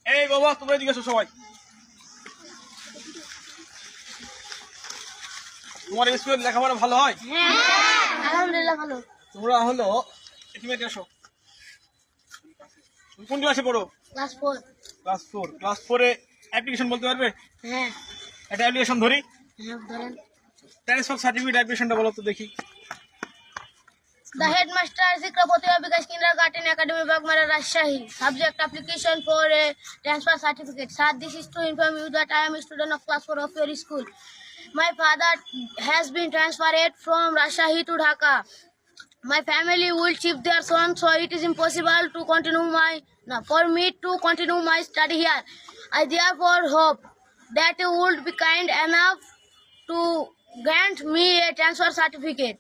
এই বাবা তোমরা জিজ্ঞাসা সবাই তোমার স্কুলে লেখাপড়া ভালো হয়? হ্যাঁ আলহামদুলিল্লাহ ভালো। তোমরা হলো তুমি আসো, তুমি কোন ক্লাসে পড়ো? ক্লাস 4। ক্লাস 4 এ অ্যাপ্লিকেশন বলতে পারবে? হ্যাঁ একটা অ্যাপ্লিকেশন ধরি। হ্যাঁ ধরেন। ট্রান্সফার সার্টিফিকেট অ্যাপ্লিকেশনটা বলো তো দেখি। The headmaster Zikra Pothiya Bikash Kindergarten Academy Bagmara Rajshahi. Subject application for a transfer certificate. Sir, this is to inform you that I am a student of class 4 of your school. My father has been transferred from Rajshahi to Dhaka. My family will shift their son, so it is impossible to continue for me to continue my study here. I therefore hope that you would be kind enough to grant me a transfer certificate.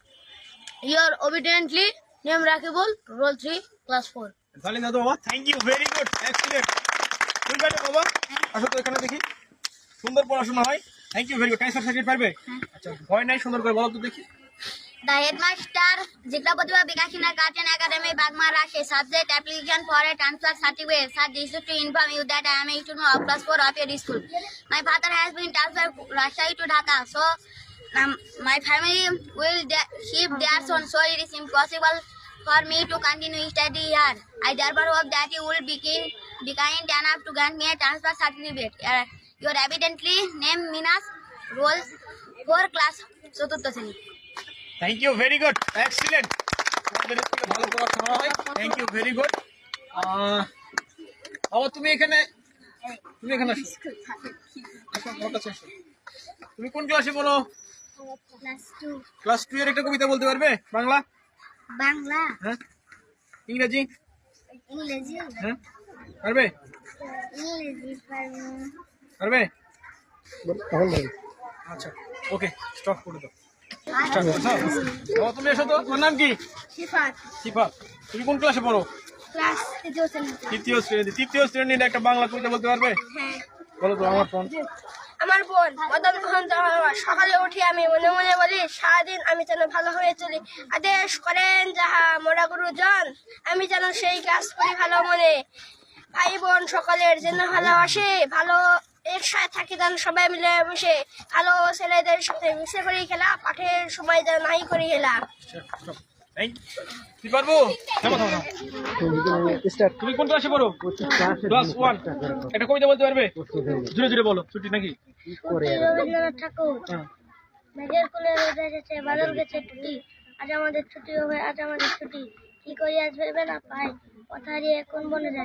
Your obediently, name Rakibul, roll 3, class 4. তাহলে দাদু বাবা thank you very good excellent. তুমি পারবে বাবা? আসো তো এখানে দেখি, সুন্দর পড়াশোনা হয়। Thank you very good. Transfer certificate পারবে? আচ্ছা ভয় নাই, সুন্দর করে বলো তো দেখি। The headmaster, Zikra Pothiya Bikash Kindergarten Academy, Bagmar Rajshahi. Subject application for a transfer certificate. Sir, this is to inform you that I am a student of class 4 of your school. My father has been transferred from Rajshahi to Dhaka, so my family will shift their son, so it is impossible for me to continue study here. I therefore hope that you will be kind enough to grant me a transfer certificate. Your evidently name Minas, roll 4, class 4th. Thank you very good excellent. তোমাদের স্কুলে ভালো পড়াশোনা হয়। Thank you very good. বাবা তুমি এখানে আসো। আসো, আমার কাছে আসো। তুমি কোন ক্লাসে পড়ো? Class 2. ক্লাস 2 এর একটা কবিতা বলতে পারবে? বাংলা? বাংলা, হ্যাঁ। ইংরেজি? ইংরেজি, হ্যাঁ পারবে? পারবে? আচ্ছা ওকে স্টপ করে দাও। বাবা তুমি এসো তো, তোমার নাম কি? সিফাত। তুমি কোন ক্লাসে পড়ো? ক্লাস তৃতীয় শ্রেণীর একটা বাংলা কবিতা বলতে পারবে? বলো তো। আমার বোন মদন মোহন সকালে উঠি আমি মনে মনে বলি সারাদিন আমি যেন ভালো হয়ে চলি, আদেশ করেন যাহা মোরা গুরুজন, আমি যেন সেই কাজ করি ভালো মনে। ভাই বোন সকলের যেন ভালোবাসে, ভালো একসাথে থাকি যেন সবাই মিলে মিশে, ভালো ছেলেদের সাথে মিশে করি খেলা, পাঠের সময় যেন নাই করি খেলা। কি পারবো? তুমি কোন ক্লাসে পড়ো? ক্লাস 1। একটা কবিতা বলতে পারবে? জোরে জোরে বলো। ছুটি নাকি? রবীন্দ্রনাথ ঠাকুর। মেঘের কোলে রোদ এসেছে, বাদল গেছে টুটি, আজ আমাদের ছুটি হবে, আজ আমাদের ছুটি, কি করি আজ ভেবে না পাই, কথা হারিয়ে কোন বনে যায়।